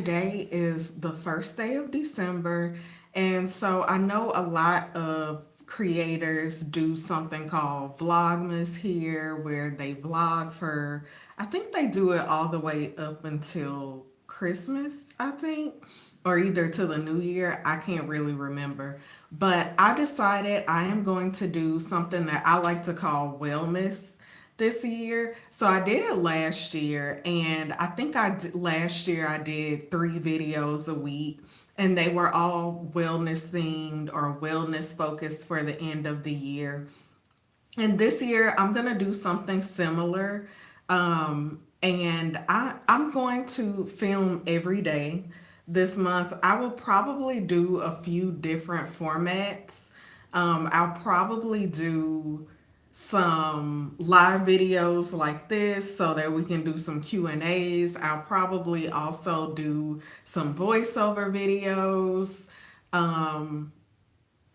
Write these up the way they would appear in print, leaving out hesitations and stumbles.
today is the first day of December, and so I know a lot of creators do something called Vlogmas here, where they vlog for, I think they do it all the way up until Christmas, I think, or either to the new year. I can't really remember. But I decided I am going to do something that I like to call wellness this year. So I did it last year, and I think last year I did 3 videos a week, and they were all wellness themed or wellness focused for the end of the year. And this year I'm gonna do something similar. And I'm going to film every day this month. I will probably do a few different formats. I'll probably do some live videos like this so that we can do some Q&As. I'll probably also do some voiceover videos. Um,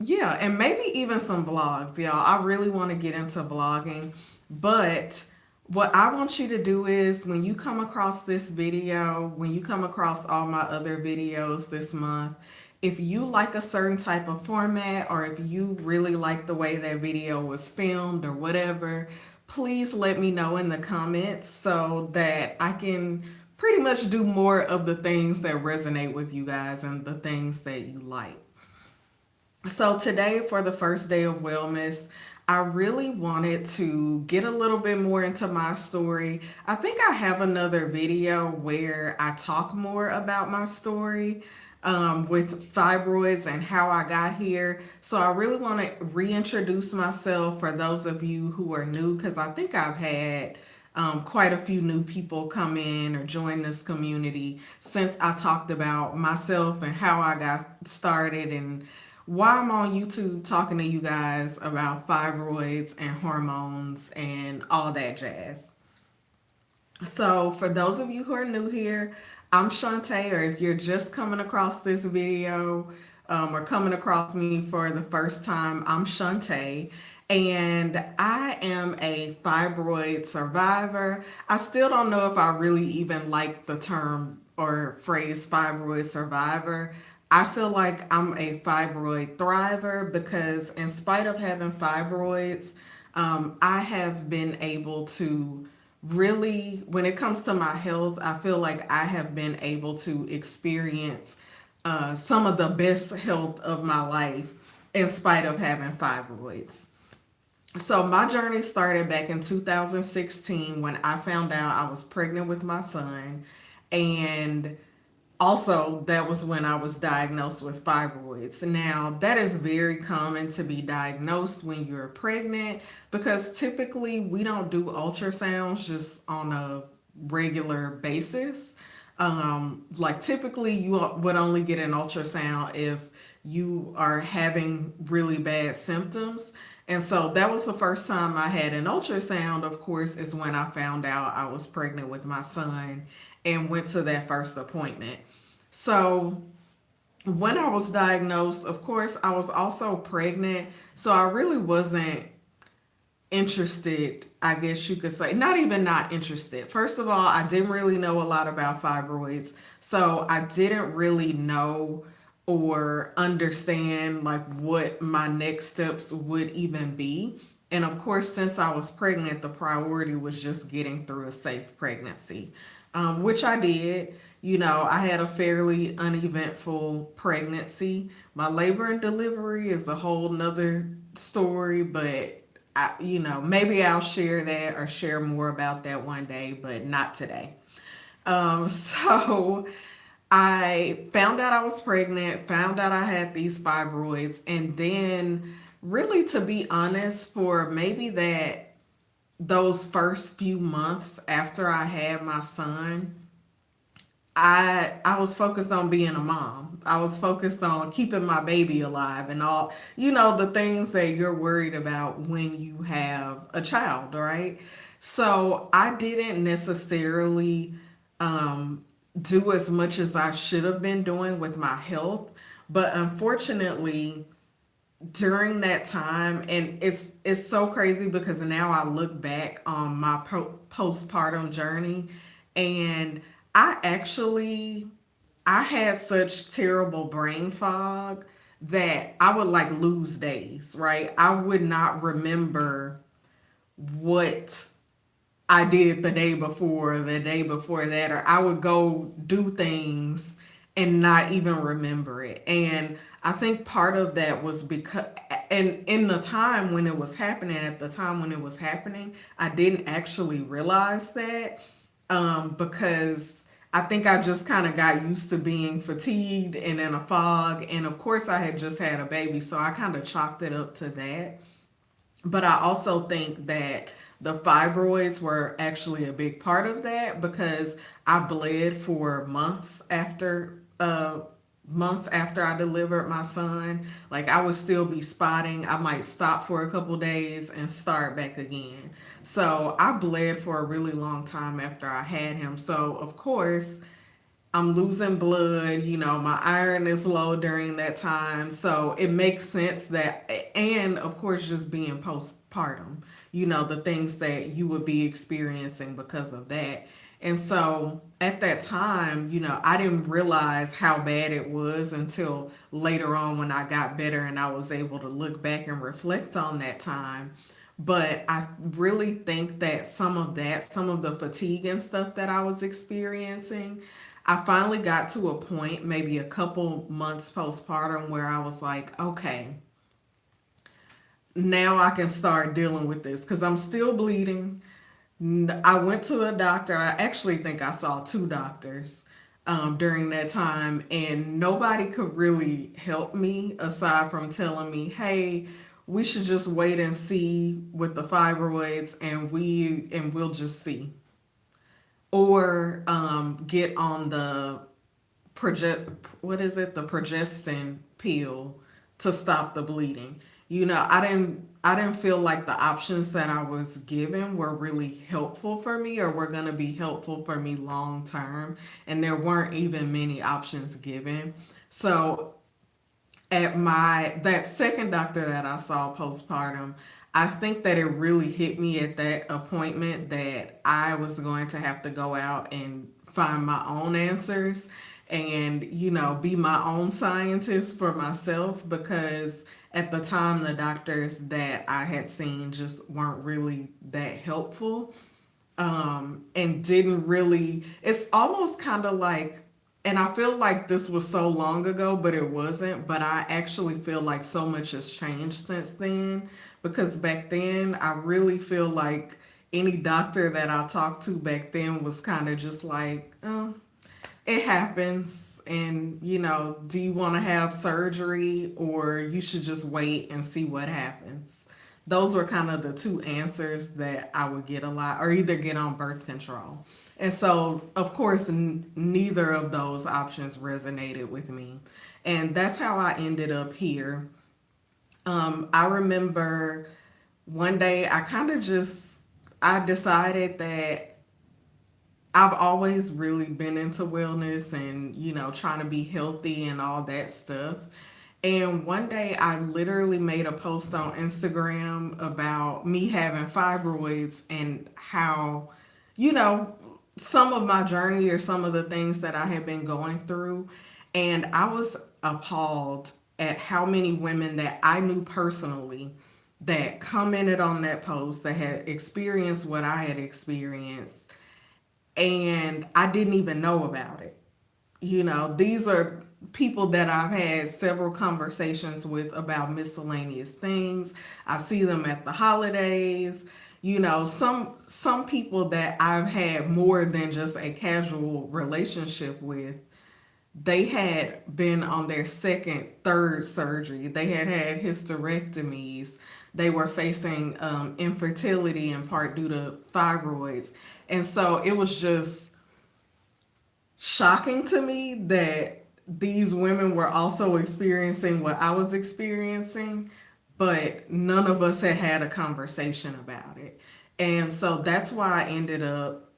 yeah, and maybe even some vlogs, y'all. I really want to get into vlogging, but what I want you to do is when you come across this video, when you come across all my other videos this month, if you like a certain type of format or if you really like the way that video was filmed or whatever, please let me know in the comments so that I can pretty much do more of the things that resonate with you guys and the things that you like. So today, for the first day of wellness, I really wanted to get a little bit more into my story. I think I have another video where I talk more about my story with fibroids and how I got here. So I really want to reintroduce myself for those of you who are new, because I think I've had quite a few new people come in or join this community since I talked about myself and how I got started and why I'm on YouTube talking to you guys about fibroids and hormones and all that jazz. So, for those of you who are new here, I'm Shantae, or if you're just coming across this video or coming across me for the first time, I'm Shantae. And I am a fibroid survivor. I still don't know if I really even like the term or phrase fibroid survivor. I feel like I'm a fibroid thriver because, in spite of having fibroids, I have been able to really, when it comes to my health, I feel like I have been able to experience some of the best health of my life in spite of having fibroids. So, my journey started back in 2016 when I found out I was pregnant with my son. And also, that was when I was diagnosed with fibroids. Now, that is very common to be diagnosed when you're pregnant because typically we don't do ultrasounds just on a regular basis. Like, typically, you would only get an ultrasound if you are having really bad symptoms. And so that was the first time I had an ultrasound, of course, is when I found out I was pregnant with my son and went to that first appointment. So when I was diagnosed, of course, I was also pregnant. So I really wasn't interested, I guess you could say. Not even not interested. First of all, I didn't really know a lot about fibroids. So I didn't really know or understand like what my next steps would even be. And of course, since I was pregnant, the priority was just getting through a safe pregnancy, which I did. You know, I had a fairly uneventful pregnancy. My labor and delivery is a whole nother story, but maybe I'll share that or share more about that one day, but not today. So I found out I was pregnant, found out I had these fibroids, and then really, to be honest, for maybe those first few months after I had my son, I was focused on being a mom. I was focused on keeping my baby alive and all, the things that you're worried about when you have a child, right? So I didn't necessarily do as much as I should have been doing with my health. But unfortunately, during that time, and it's so crazy because now I look back on my postpartum journey, and I actually I had such terrible brain fog that I would like lose days, right? I would not remember what I did the day before that, or I would go do things and not even remember it. And I think part of that was because, and in the time when it was happening, at the time when it was happening, I didn't actually realize that because I think I just kind of got used to being fatigued and in a fog. And of course, I had just had a baby, so I kind of chalked it up to that. But I also think that the fibroids were actually a big part of that because I bled for months after I delivered my son. Like I would still be spotting. I might stop for a couple days and start back again. So I bled for a really long time after I had him. So of course I'm losing blood, my iron is low during that time. So it makes sense that, and of course, just being postpartum, the things that you would be experiencing because of that. And so at that time, I didn't realize how bad it was until later on when I got better and I was able to look back and reflect on that time. But I really think that some of the fatigue and stuff that I was experiencing, I finally got to a point, maybe a couple months postpartum, where I was like, okay, now I can start dealing with this because I'm still bleeding. I went to the doctor. I actually think I saw two doctors during that time, and nobody could really help me aside from telling me, hey, we should just wait and see with the fibroids, and we'll just see, or get on the what is it, the progestin pill to stop the bleeding. I didn't feel like the options that I was given were really helpful for me or were going to be helpful for me long term, and there weren't even many options given. So at my that second doctor that I saw postpartum, I think that it really hit me at that appointment that I was going to have to go out and find my own answers and be my own scientist for myself, because at the time the doctors that I had seen just weren't really that helpful, and didn't really, it's almost kind of like, and I feel like this was so long ago, but it wasn't. But I actually feel like so much has changed since then. Because back then, I really feel like any doctor that I talked to back then was kind of just like, oh, it happens. And, do you want to have surgery or you should just wait and see what happens? Those were kind of the two answers that I would get a lot, or either get on birth control. And so, of course, neither of those options resonated with me. And that's how I ended up here. I remember one day I decided that I've always really been into wellness and, trying to be healthy and all that stuff. And one day I literally made a post on Instagram about me having fibroids and how, you know, some of my journey or some of the things that I had been going through. And I was appalled at how many women that I knew personally that commented on that post that had experienced what I had experienced, and I didn't even know about it. These are people that I've had several conversations with about miscellaneous things. I see them at the holidays. Some people that I've had more than just a casual relationship with, they had been on their second, third surgery. They had had hysterectomies. They were facing infertility in part due to fibroids. And so it was just shocking to me that these women were also experiencing what I was experiencing, but none of us had had a conversation about it. And so that's why I ended up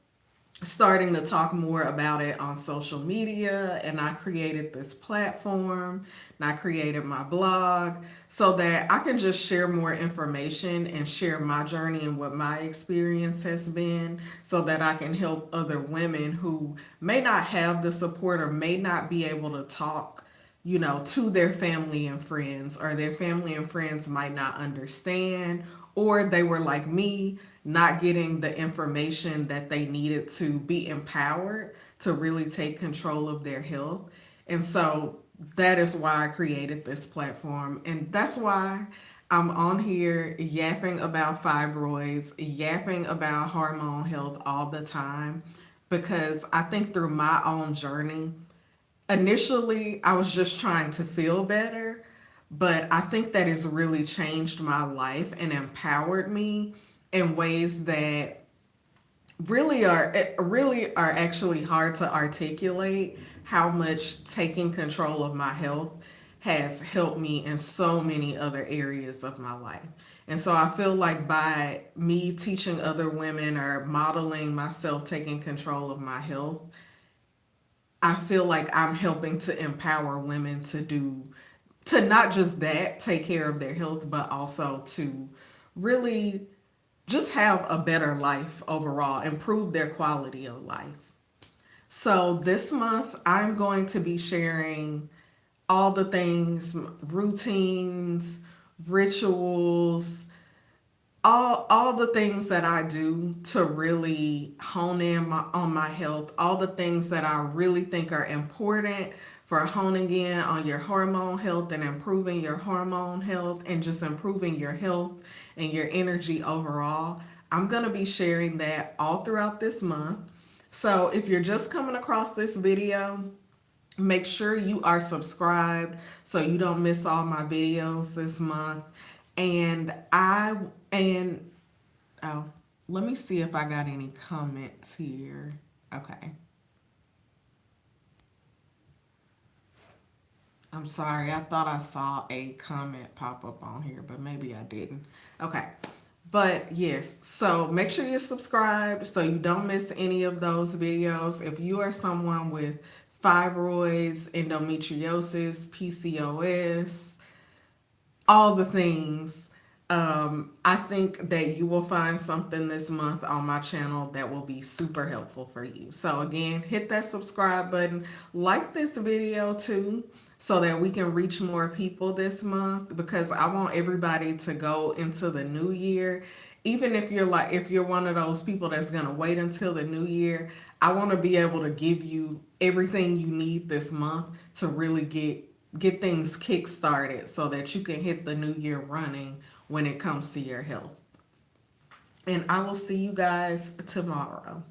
starting to talk more about it on social media, and I created this platform and I created my blog so that I can just share more information and share my journey and what my experience has been so that I can help other women who may not have the support or may not be able to talk, to their family and friends, or their family and friends might not understand, or they were like me, not getting the information that they needed to be empowered to really take control of their health. And so that is why I created this platform. And that's why I'm on here yapping about fibroids, yapping about hormone health all the time, because I think through my own journey, initially I was just trying to feel better, but I think that has really changed my life and empowered me in ways that really are actually hard to articulate how much taking control of my health has helped me in so many other areas of my life. And so I feel like by me teaching other women or modeling myself taking control of my health, I feel like I'm helping to empower women to not just that, take care of their health, but also to really just have a better life overall, improve their quality of life. So this month, I'm going to be sharing all the things, routines, rituals, all the things that I do to really hone in on my health, all the things that I really think are important for honing in on your hormone health and improving your hormone health and just improving your health and your energy overall. I'm going to be sharing that all throughout this month. So if you're just coming across this video, make sure you are subscribed so you don't miss all my videos this month. And oh, let me see if I got any comments here. Okay. I'm sorry. I thought I saw a comment pop up on here, but maybe I didn't. Okay. But yes, so make sure you're subscribed so you don't miss any of those videos. If you are someone with fibroids, endometriosis, PCOS, all the things. I think that you will find something this month on my channel that will be super helpful for you. So again, hit that subscribe button, like this video too, so that we can reach more people this month, because I want everybody to go into the new year. Even if you're one of those people that's going to wait until the new year, I want to be able to give you everything you need this month to really get things kick started so that you can hit the new year running when it comes to your health. And I will see you guys tomorrow.